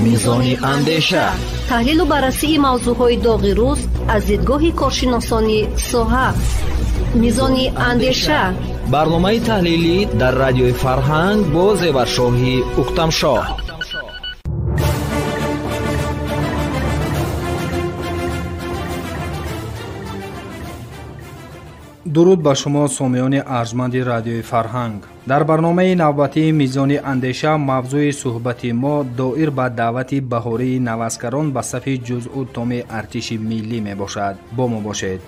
میزان اندیشه، تحلیل و بررسی موضوعهای داغ روز از دیدگاه کارشناسان ساحه. میزان اندیشه، برنامه تحلیلی در رادیوی فرهنگ با زیورشاهی اکتمشاه. درود به شما سامیان ارجمند رادیوی فرهنگ. در برنامه نوبتی میزان اندیشه موضوع صحبت ما دایر به دعوت بهاری نوسکران به صف جزء تام ارتش ملی می باشد. با ما باشید.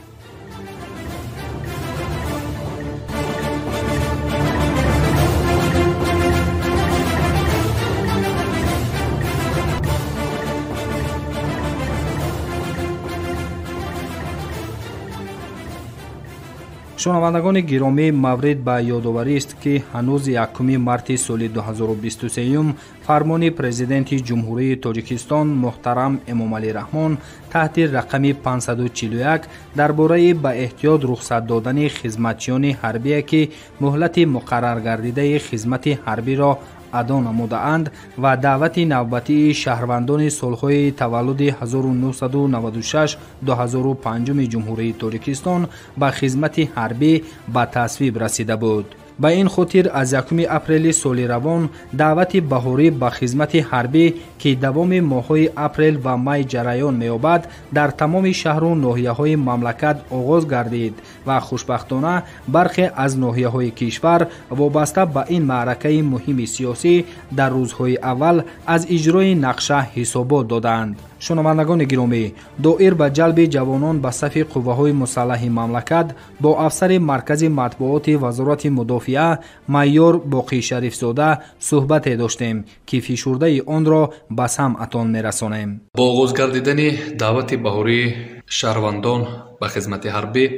شنوندگان گرامی، مورد به یادآوری است که هنوز 1 مارس سال 2023 فرمان پرزیدنت جمهوری تاجیکستان محترم امامعلی رحمان تحت رقم 541 درباره به احتیاط رخصت دادن خدمتیان حربی که مهلت مقرر گردیده خدمت حربی را ادا نموده‌اند و دعوت نوبتی شهروندان سالهای تولد 1996 2005 جمهوری تاجیکستان به خدمت حربی به تصویب رسیده بود. به این خاطر از 1 اپریل سال روان دعوت بهاری به خدمت حربی که دوام ماه‌های اپریل و می جریان می‌یابد در تمام شهر و ناحیه‌های مملکت آغاز گردید و خوشبختانه برخی از ناحیه‌های کشور وابسته به این معرکه مهم سیاسی در روزهای اول از اجرای نقشه حسابات دادند. شنوندگان گرامی، دایر به جلب جوانان به صف قوه‌های مسلح مملکت با افسر مرکز مطبوعات وزارت مدافعه مایور باقی شریف زاده صحبت داشتیم که فشرده آن را به سمعتان می‌رسانیم. با آغاز گردیدن دعوت بهاری شهروندان به خدمت حربی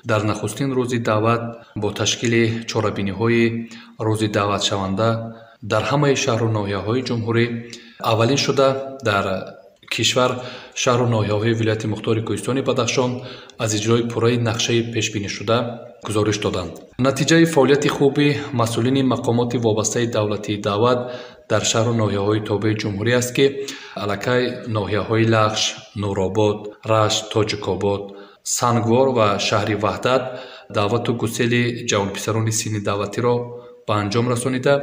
در نخستین روز دعوت با تشکیل چاره‌بینی‌های روز دعوت شونده در همه شهر و ناحیه‌های جمهوری اولین شده در کشور شهر و ناحیه‌های ولایت مختار کوهستان بدخشان از اجرای پوره نقشه پیش بینی شده گزارش دادند. نتیجه فعالیت خوب مسئولین مقامات وابسته دولتی دعوت در شهر و ناحیه‌های تابع جمهوری است که علاقه ناحیه‌های لخش، نورآباد، رشت، تاجیک‌آباد، سنگوار و شهر وحدت دعوت و گسیل جوان پسران سین دعوتی را به انجام رسانیده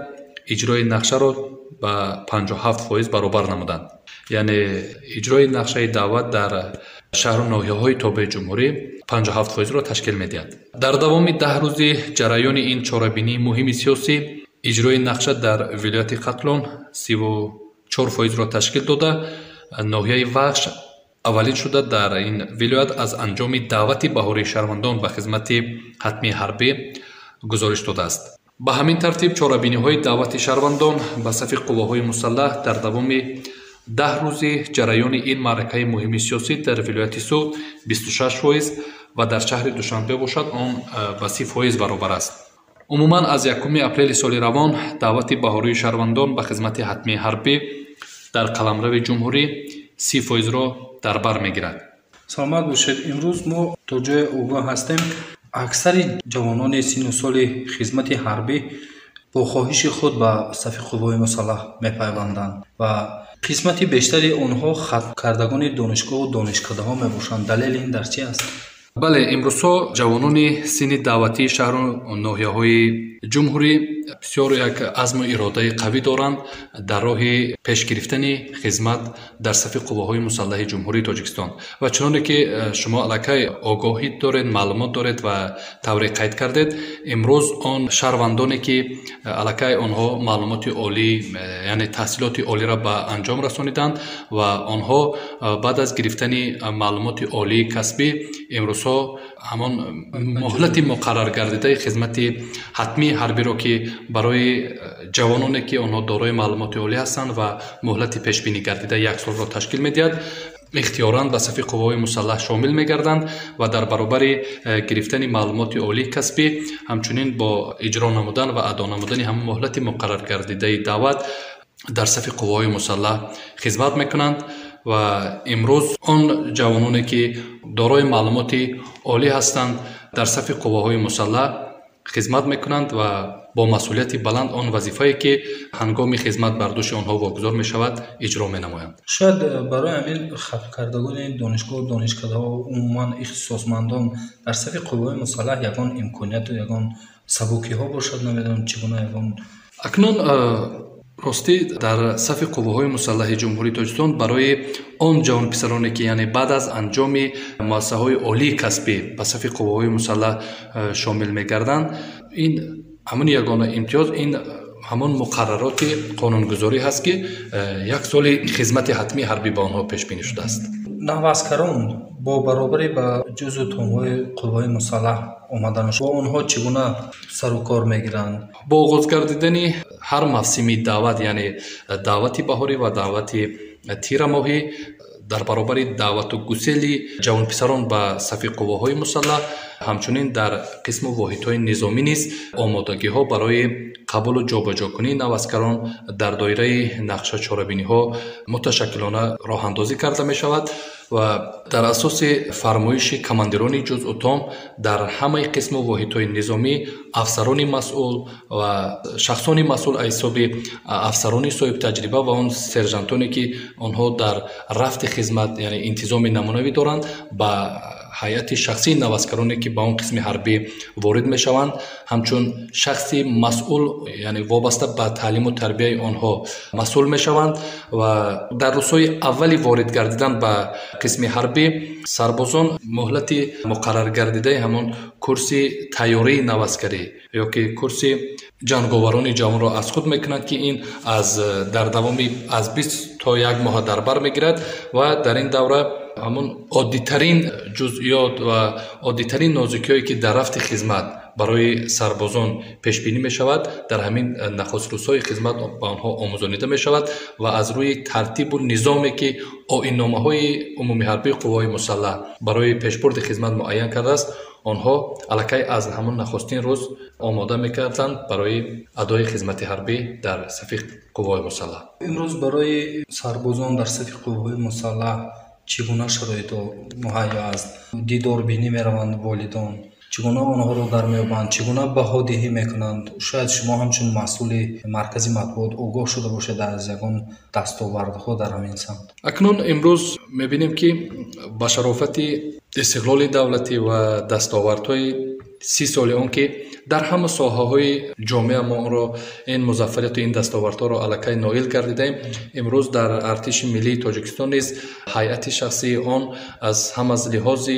اجرای نقشه را به 57% برابر نمودند. یعنی اجرای نقشه دعوت در شهر و ناحیه‌های تابع جمهوری 57% را تشکیل می‌دهد. در دوام 10 روز جریان این چاره‌بینی مهم سیاسی اجرای نقشه در ولایت قتلون 34% را تشکیل داده ناحیه وخش اولین شده در این ولایت از انجام دعوت بهاری شهروندان به خدمت حتمی حربی گزارش داده است. به همین ترتیب چاره‌بینی‌های دعوت شهروندان به صف قوه‌های مسلح در دوام 10 روز جریان این معرکه مهم سیاسی در ولایت سوق 26% و در شهر دوشنبه باشد آن به 30% برابر است. عموما از 1 اپریل سال روان دعوت بهاری شهروندان به خدمت حتمی حربی در قلمرو جمهوری 30% را در بر میگیرد. سلامت باشید. امروز ما تا جای آگاه هستیم اکثر جوانان سن و سال خدمت حربی با خواهش خود به صف قوای مسلح میپیوندند و قسمت بیشتری آنها ختم کردگان دانشگاه و دانشکده‌ها میباشند. دلیل این در چی است؟ بله، امروزها جوانان سن دعوتی شهر و ناحیه‌های جمهوری بسیار یک عزم و اراده قوی دارند در راه پیش گرفتن خدمت در صف قوه‌های مسلح جمهوری تاجیکستان و چنانکه که شما علاقه آگاهی دارید، معلومات دارید و طوری قید کردید، امروز آن شهروندانی که علاقه آنها معلومات عالی یعنی تحصیلات عالی را به انجام رسانیدند و آنها بعد از گرفتن معلومات عالی کسبی امروز همان مهلت مقرر گردیده خدمت حتمی حربی را که برای جوانانی که آنها دارای معلومات عالی هستند و مهلت پیش بینی گردیده 1 سال را تشکیل می‌دهد اختیاراً به صف قوای مسلح شامل می‌گردند و در برابر گرفتن معلومات عالی کسبی همچنین با اجرا نمودن و ادا نمودن هم مهلت مقرر گردیده دعوت در صف قوای مسلح خدمت می‌کنند و امروز آن جوانانی که دارای معلومات عالی هستند در صف قوه‌های مسلح خدمت میکنند و با مسئولیت بلند آن وظیفه‌ای که هنگام خدمت بر دوش آنها واگذار می‌شود اجرا می‌نمایند. شاید برای همین خبرکردگان دانشگاه و دانشکده‌ها و عموما اختصاصمندان در صف قوای مسلح یگان امکانیت و یگان سبکی‌ها باشد، نمی‌دانم چگونه یگان اکنون راستی در صف قوه‌های مسلح جمهوری تاجیکستان برای آن جوان پسرانی که یعنی بعد از انجام مؤسسه‌های عالی کسبی به صف قوه‌های مسلح شامل می‌گردند، این همون یگانه امتیاز این همون مقررات قانونگذاری هست که یک سال خدمت حتمی حربی به آنها پیش بینی شده است. نواسکران با برابری به جزء تام‌های قوای مسلح آمدنش با آنها چگونه سر و کار میگیرند؟ با آغاز گردیدن هر موسمی دعوت یعنی دعوت بهاری و دعوت تیر ماهی در برابر دعوت و گسیل جوان پسران به صف قواهای مسلح، همچنین در قسم واحدهای نظامی نیز آمادگی‌ها برای قبول و جابجاکنی نواسکران در دایره نقشه چاره‌بینی‌ها متشکلانه راه اندازی کرده می شود و در اساس فرمایش کماندران جزء تام در همه قسم و واحدهای نظامی افسران مسئول و شخصان مسئول حساب افسران صاحب تجربه و آن سرژانتانی که آنها در رفت خدمت یعنی انتظام نمونوی دارند با هیئت شخصی نواسکرانی که به اون قسم حربی وارد می شوند همچون شخصی مسئول یعنی وابسته به تعلیم و تربیه آنها مسئول می شوند و در روزهای اولی وارد گردیدن به قسم حربی سربازان مهلت مقرر گردیده همون کورسی تیاری نواسکری یا که کورسی جنگاوران جوان را از خود میکنند که این از در دوام از 20 تا 1 ماه در بر میگیرد و در این دوره همون عادی‌ترین جزئیات و عادی‌ترین نازکی‌هایی که در رفت خدمت برای سربازان پیش بینی می شود در همین نخست روزهای خدمت به آنها آموزانیده می شود و از روی ترتیب و نظامی که آیین‌نامه‌های عمومی حربی قوای مسلح برای پیشبرد خدمت معین کرده است آنها الکی از همون نخستین روز آماده می‌کردند برای ادای خدمت حربی در صف قوای مسلح. امروز برای سربازان در صف قوای مسلح چگونه شرایط مهیا است؟ دیدار بینی میروند والدان، چگونه آنها را در میابند، چگونه بهادهی میکنند؟ شاید شما همچون مسئول مرکز مطبوعات آگاه شده باشد از یگان دستاوردها در همین سمت. اکنون امروز میبینیم که با شرافت استقلال دولتی و دستاوردهای 30 سال آن که در همه ساحه‌های جامعه ما را این مظفریت و این دستاوردها را الکی نائل گردیدیم. امروز در ارتش ملی تاجیکستان نیز هیئت شخصی آن از هم از لحاظ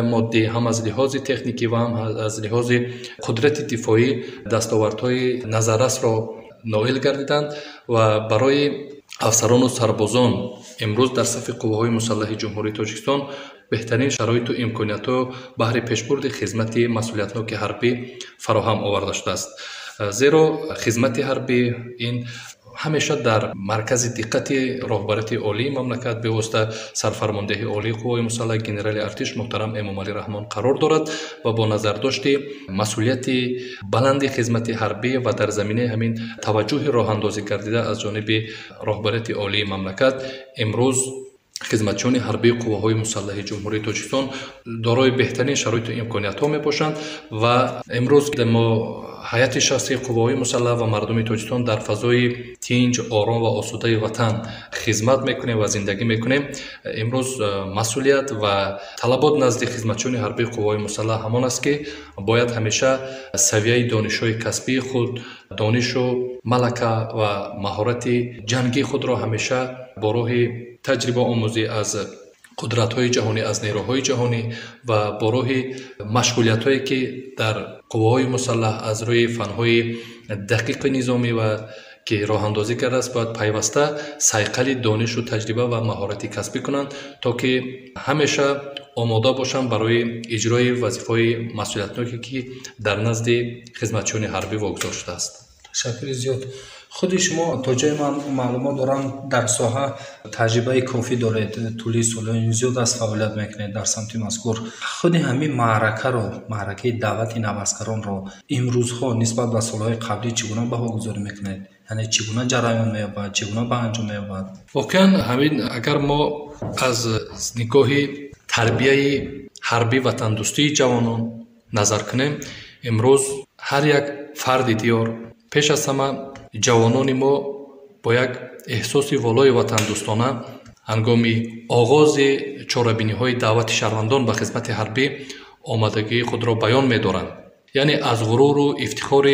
مادی هم از لحاظ تکنیکی و هم از لحاظ قدرت دفاعی دستاوردهای نظررس را نائل گردیدند و برای افسران و سربازان امروز در صف قواهای مسلح جمهوری تاجیکستان بهترین شرایط و امکانیت‌ها بهره پیشبرد خدمت مسئولیتناک حربی فراهم آورده شده است. زیرا خدمت حربی این همیشه در مرکز دقت رهبرت عالی مملکت به واسطه سرفرمانده عالی قوای مسلح جنرال ارتش محترم امامعلی رحمان قرار دارد و با نظر داشت مسئولیت بلند خدمت حربی و در زمینه همین توجه راه اندازی گردیده از جانب رهبرت عالی مملکت امروز خدمتچیان حربی قواهای مسلح جمهوری تاجیکستان دارای بهترین شرایط و امکانیت‌ها میباشند و امروز ما هیئت شخصی قواهای مسلح و مردم تاجیکستان در فضای تنج، آرام و آسوده وطن خدمت میکنیم و زندگی میکنیم. امروز مسئولیت و طلبات نزد خدمتچیان حربی قواهای مسلح همان است که باید همیشه سویه دانش‌های کسبی خود، دانش و ملکه و مهارت جنگی خود را همیشه با راه تجربه آموزی از قدرت‌های جهانی، از نیروهای جهانی و با راه مشغولیت‌هایی که در قواهای مسلح از روی فن‌های دقیق نظامی و که راه اندازی کرده است باید پیوسته صیقل دانش و تجربه و مهارتی کسبی کنند تا که همیشه آماده باشند برای اجرای وظیفه‌های مسئولیتناکی که در نزد خدمتچیان حربی واگذار شده است. تشکر زیاد. خود شما تا جای من معلومات دارم در ساحه تجربه کافی دارید، طولی سالان زیاد از فعالیت میکنید در سمت مذکور. خود همین معرکه دعوت نواسکران را امروزها نسبت به سالهای قبلی چگونه بهاگذاری میکنید؟ یعنی چگونه جریان مییابد، چگونه به انجام مییابد؟ واقعا همین اگر ما از نگاه تربیه حربی وطن دوستی جوانان نظر کنیم، امروز هر یک فرد دیار پیش از همه جوانان ما با یک احساس والای وطن دوستانه هنگامی آغاز چاره‌بینی های دعوت شهروندان به خدمت حربی آمادگی خود را بیان می دارند. یعنی از غرور و افتخار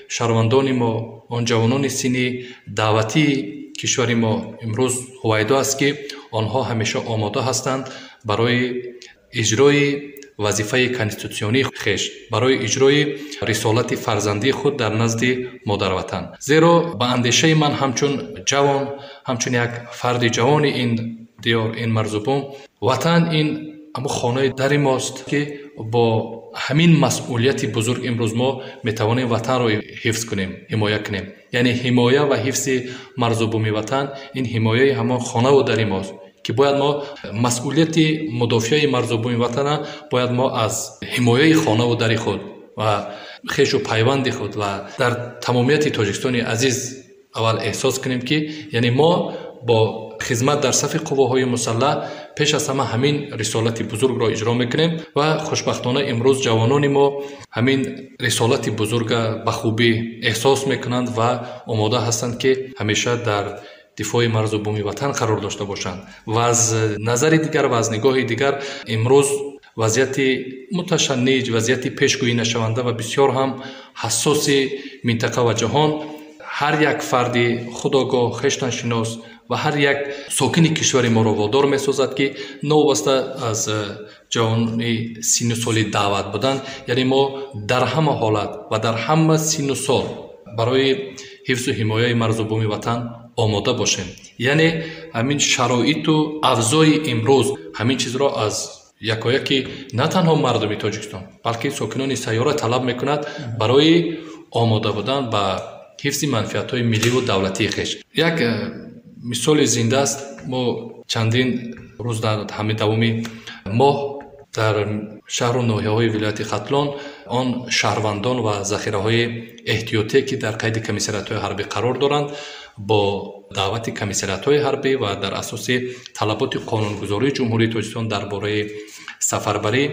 شهروندان ما، آن جوانان سینی دعوتی کشور ما امروز هویدا است که آنها همیشه آماده هستند برای اجرای وظیفه کنستیتوسیونی خیش، برای اجرای رسالت فرزندی خود در نزد مادر وطن. زیرا به اندیشه من همچون جوان، همچون یک فرد جوان این دیار، این مرزبان، وطن این اما خانه در ماست که با همین مسئولیت بزرگ امروز ما میتوانیم وطن را حفظ کنیم، حمایه کنیم. یعنی حمایه و حفظ مرزبان وطن این حمایه همان خانه و در ماست که باید ما مسئولیت مدافع مرزبان وطن باید ما از حمایه خانه و در خود و خویش و پیوند خود و در تمامیت تاجیکستان عزیز اول احساس کنیم که یعنی ما با خدمت در صف قواهای مسلح پیش از همه همین رسالت بزرگ را اجرا میکنیم و خوشبختانه امروز جوانان ما همین رسالت بزرگ به خوبی احساس میکنند و آماده هستند که همیشه در دفاع مرزبان وطن قرار داشته باشند. و از نظر دیگر و از نگاه دیگر امروز وضعیت متشنج، وضعیت پیشگویی نشونده و بسیار هم حساس منطقه و جهان هر یک فرد خودآگاه، خویشتنشناس و هر یک ساکن کشور ما را وادار می‌سازد که نوبسته از جوان سین و سال دعوت بودن، یعنی ما در همه حالت و در همه سین و سال برای حفظ و حمایه مرزبان وطن آماده باشیم. یعنی همین شرایط و افزای امروز همین چیز را از یکایک نه تنها مردم تاجیکستان بلکه ساکنان سیاره طلب میکند برای آماده بودن به حفظ منفعت‌های ملی و دولتی خویش. یک مثال زنده است. ما چندین روز در همین دوام ماه در شهر و ناحیه‌های ولایت ختلان آن شهروندان و ذخیره‌های احتیاطی که در قید کمیساریات‌های حربی قرار دارند با دعوت کمیساریات‌های حربی و در اساس طلبات قانونگذاری جمهوری تاجیکستان درباره سفربری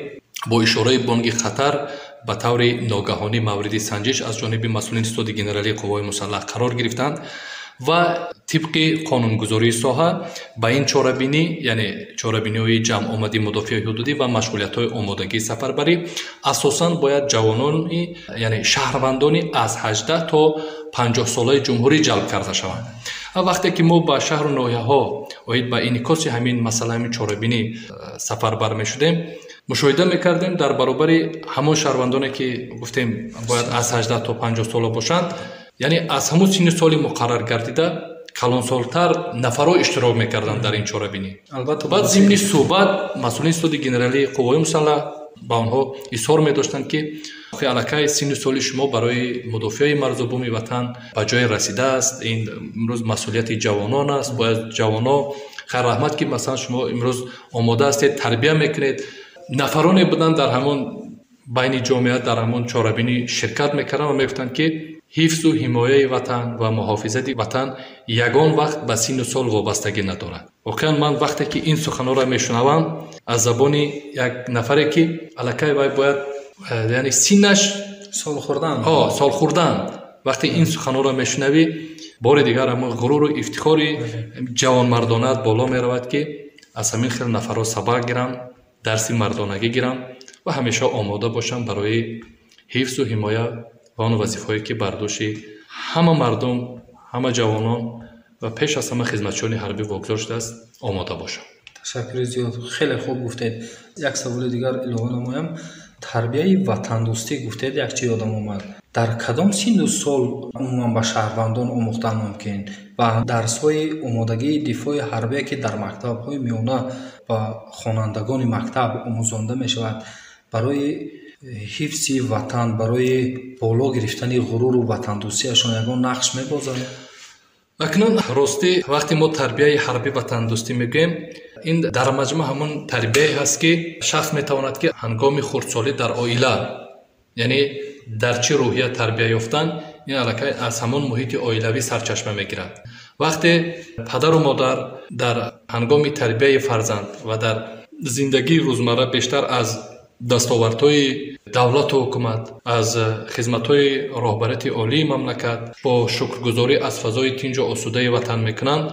با اشاره بانگ خطر به طور ناگهانی مورد سنجش از جانب مسئولین استاد گنرالی قوای مسلح قرار گرفتند و طبق قانونگذاری ساحه به این چاره‌بینی، یعنی چاره‌بینی‌های جمع آمدی مدافع حدودی و مشغولیت‌های آمادگی سفربری اساساً باید جوانان یعنی شهروندان از 18 تا 50 ساله جمهوری جلب کرده شوند. وقتی که ما با شهر و ناحیه‌ها اوید با انعکاس همین مسئله همین چاره‌بینی سفربر می‌شدیم، مشاهده می‌کردیم در برابر همون شهروندانی که گفتیم باید از 18 تا 50 ساله باشند، یعنی از همون سن سالی مقرر گردیده کلانسالتر نفرها اشتراک می‌کردند در این چاره‌بینی. البته بعد ضمن صحبت مسئولین استاد گنرالی قوای مسلح با آنها اظهار می‌داشتند که الکی سن سال شما برای مدافع مرزبان وطن به جای رسیده است، این امروز مسئولیت جوانان است، باید جوانا خیر رحمت که مثلا شما امروز آماده هستید تربیت میکنید. نفرانی بودن در همون بین جامعه در همون چاره‌بینی شرکت میکردن و میگفتند که حفظ و حمایه وطن و محافظت وطن یگان وقت به سن و سال وابستگی ندارد. واقعا من وقتی که این سخنان را میشنوم از زبان یک نفری که الکی باید یعنی سینش سال خوردن وقتی این سخنان را میشنوی بار دیگر اما غرور و افتخار جوان مردانت بالا می رود که از همین خیلی نفرها سبق گیرن، درس مردانگی گیرن و همیشه آماده باشن برای حفظ و حمایه و آن وظیفه‌ای که برداشت همه مردم، همه جوانان و پیش از همه خدمتچیان حربی واگذار شده است آماده باشن. تشکر زیاد، خیلی خوب گفتید. یک سوال دیگر الهه نمایم. تربیه وطن دوستی گفتید، یک چیز یادم اومد. در کدام سن و سال عموما به شهروندان آموختن ممکن و درس‌های آمادگی دفاع حربی که در مکتب‌های میانه و خوانندگان مکتب آموزانده می‌شود برای حفظ وطن، برای بالا گرفتن غرور و وطن دوستیشان یگان نقش می‌بازند؟ اکنون راستی وقتی ما تربیه حربی وطن دوستی میگیم، این در مجموع همون تربیه هست که شخص میتواند که هنگام خردسالی در عائله، یعنی در چه روحیه تربیه یافتن، این الکی از همون محیط عائلوی سرچشمه میگیرد. وقتی پدر و مادر در هنگام تربیه فرزند و در زندگی روزمره بیشتر از дастовардҳои давлату ҳукумат, аз хизматҳои роҳбарияти олии мамлакат бо шукргузорӣ аз фазои тинҷу осудаи ватан мекунанд,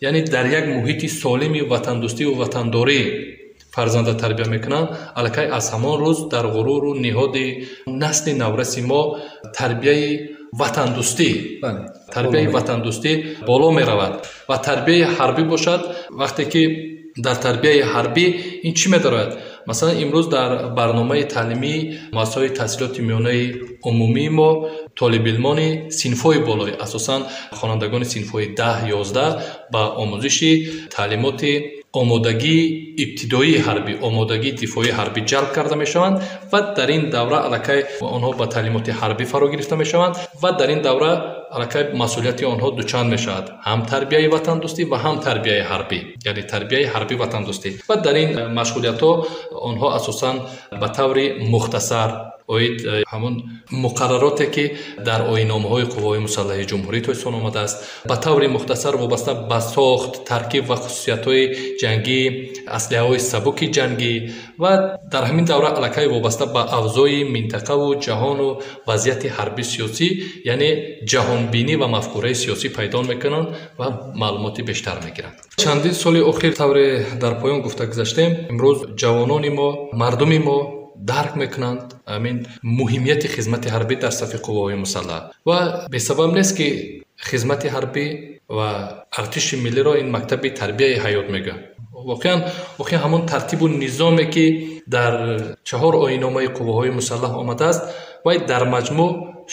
яъне дар як муҳити солими ватандӯстиву ватандорӣ фарзанда тарбия мекунанд, аллакай аз ҳамон рӯз дар ғуруру ниҳоди насли навраси мо тарбияи ватандӯстӣ, тарбияи ватандӯстӣ боло меравад ва тарбияи ҳарбӣ бошад. Вақте ки дар тарбияи ҳарбӣ ин чӣ медорад? Масалан, имрӯз дар барномаи таълимии муассисаҳои таҳсилоти миёнаи умумии мо толибилмони синфҳои болои, асосан хонандагони синфҳои 10-11 ба омӯзиши таълимоти омодагии ибтидоии ҳарбӣ, омодагии дифоии ҳарбӣ ҷалб карда мешаванд ва дар ин давра аллакай онҳо ба таълимоти ҳарбӣ фаро гирифта мешаванд ва дар ин давра аллакай масъулияти онҳо дучанд мешавад, ҳам тарбияи ватандӯстӣ ва ҳам тарбияи ҳарбӣ, яъне тарбияи ҳарбӣ ватандӯстӣ. ва дар ин машғулиятҳо онҳо асосан ба таври мухтасар оид ҳамон муқаррароте ки дар оинномаҳои қувваҳои мусаллаҳи ҷумҳурии тоҷикистон омадааст, ба таври мухтасар вобаста ба сохт, таркиб ва хусусиятҳои ҷангӣ, аслиҳаҳои сабуки ҷангӣ ва дар ҳамин давра аллакай вобаста ба авзои минтақаву ҷаҳону вазъияти ҳарбӣ сиёсӣ, яъне ҷаҳонбинӣ ва мафкураи сиёсӣ пайдо мекунанд ва маълумоти бештар мегиранд. Чандин соли охир тавре дар поён гуфта гузаштем, имрӯз ҷавонони мо, мардуми мо дарк мекунанд амин муҳимияти хизмати ҳарбӣ дар сафи қувваҳои мусаллаҳ ва бесабаб нест ки хизмати ҳарбӣ ва артиши миллиро ин мактаби тарбияи ҳаёт мегӯянд. воқеан ҳамон тартибу низоме ки дар 4 оинномаи қувваҳои мусаллаҳ омадааст, вай дар маҷмӯъ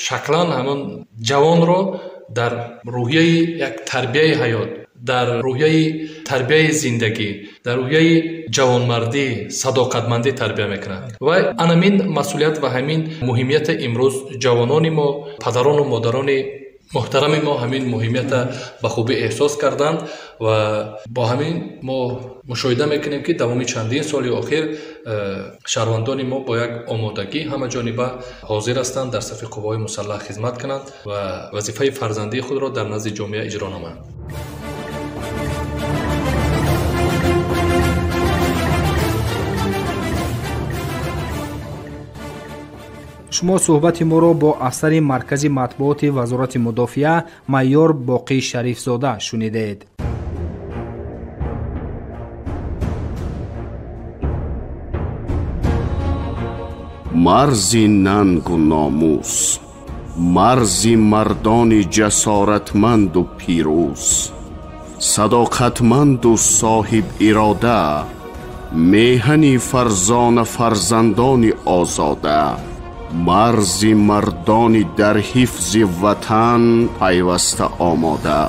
шаклан ҳамон ҷавонро дар рӯҳияи як тарбияи ҳаёт, дар рӯҳияи тарбияи зиндагӣ, дар рӯҳияи ҷавонмардӣ, садоқатмандӣ тарбия мекунад. ва анамин масъулият ва ҳамин муҳимияте имрӯз ҷавонони мо, падарону модарони муҳтарами мо ҳамин муҳимията ба хубӣ эҳсос карданд ва бо ҳамин мо мушоҳида мекунем ки давоми чандин соли охир шаҳрвандони мо бо як омодагӣ ҳамаҷониба ҳозир ҳастанд дар сафи қувваҳои мусаллаҳ хизмат кунанд ва вазифаи фарзандии худро дар назди ҷомеа иҷро намоянд. шумо суҳбати моро бо афсари маркази матбуоти вазорати мудофиа майёр боқӣ шарифзода шунидед. марзи нангу номус, марзи мардони ҷасоратманду пирӯз, садоқатманду соҳиб ирода, меҳани фарзона фарзандони озода, марзи мардони дар ҳифзи ватан пайваста омода.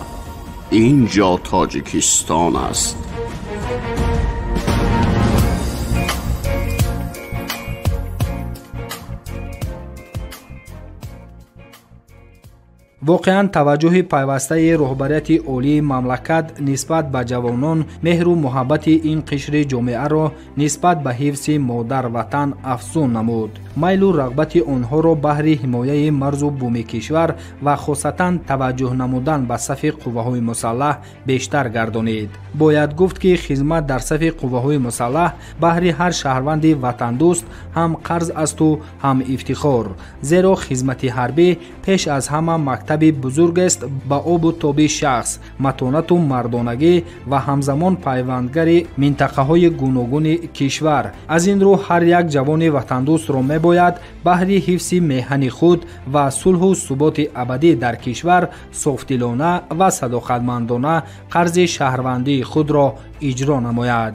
ин ҷо тоҷикистон аст. воқеан таваҷҷӯҳи пайвастаи роҳбарияти олии мамлакат нисбат ба ҷавонон меҳру муҳаббати ин қишри ҷомеаро нисбат ба ҳифзи модар ватан афзун намуд. майлу рағбати онҳоро баҳри ҳимояи марзу буми кишвар ва хосатан таваҷҷӯҳ намудан ба сафи қувваҳои мусаллаҳ бештар гардонид. бояд гуфт ки хизмат дар сафи қувваҳои мусаллаҳ баҳри ҳар шаҳрванди ватандӯст ҳам қарз асту ҳам ифтихор, зеро хизмати ҳарбӣ пеш аз ҳама мактаби бузург аст ба обу тоби шахс, матонату мардонагӣ ва ҳамзамон пайвандгари минтақаҳои гуногуни кишвар. аз ин рӯ ҳар як ҷавони ватандӯстро мебояд баҳри ҳифзи меҳани худ ва сулҳу суботи абадӣ дар кишвар софдилона ва садоқатмандона қарзи шаҳрвандии худро иҷро намояд.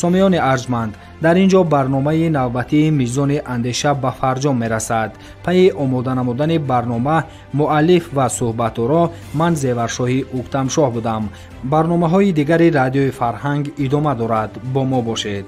سامیان ارجمند، در اینجا برنامه نوبتی میزان اندیشه به فرجام میرسد. پی آماده نمودن برنامه مؤلف و صحبت‌آرا من زیورشاهی اوکتمشاه بودم. برنامه‌های دیگری رادیوی فرهنگ ادامه دارد. با ما باشید.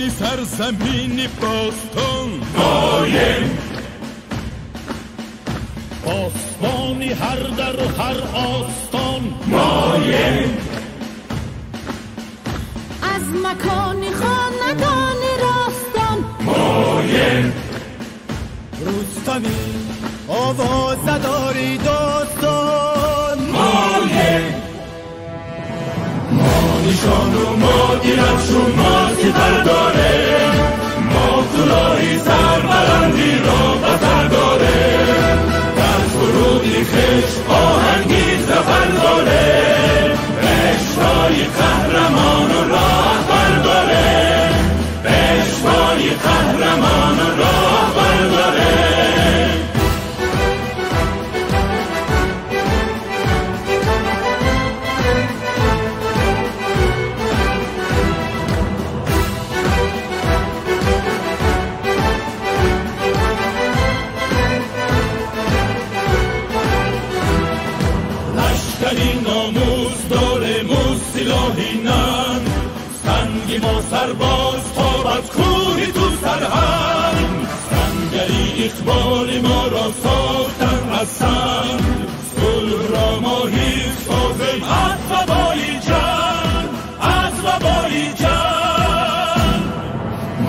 پاسبان سرزمین باستان مایم، پاسبانی هر در و هر آستان مایم، از مکانی خاندان راستان مایم، رستمی آوازداری داستان مایم، ما نشان و ما درفش و ما سپر داریم، ما کلاهی سربلندی را بسر داریم، در فرودی خشت آهنگی زفر داریم، پیشوای قهرمان و راهبر داریم، پیشوای قهرمان و راهبر داریم. لشکری ناموز داره سلاحی نن، سنگ ما سرباز تابد کوهی تو سرهنگ، سنگری اقبال ما را ساختن از سنگ، صلح را ما هیچ سازیم از وبای جنگ، از وبای جنگ،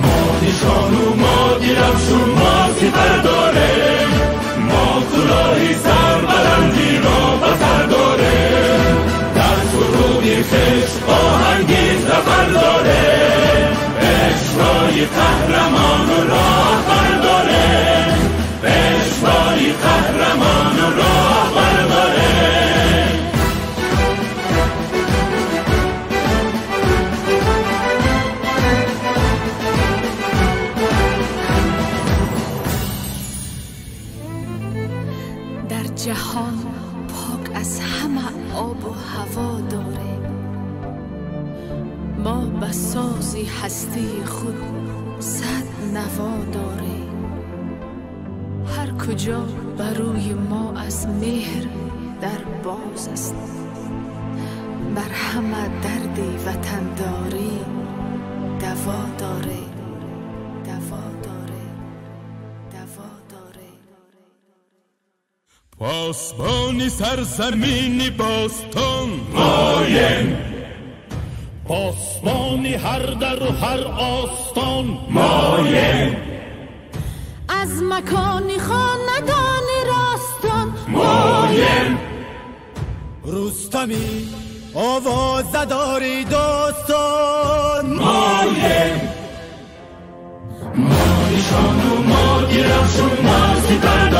ما نشان و ما درفش و ما سپر داریم، ما کلاهی سربلندی را بسر داریم، در فرودی خشت آهنگی زفر داریم، پیشوای قهرمان و راهبر داریم، پیشوای قهرمان و راهبر داریم. در جهان پاک از همه آب و هوا داره، ما به سازی هستی خود صد نوا داره، هر کجا بروی ما از مهر در باز است، بر همه دردی وطن داری دوا داره، دوا داره، دوا داره. پاسبان سرزمین باستان مایم، پاسبانی هر در و هر آستان مایم، از مکانی خاندان راستان مایم، رستمی آوازداری داستان مایم، ما نشان و ما درفش و ما سپر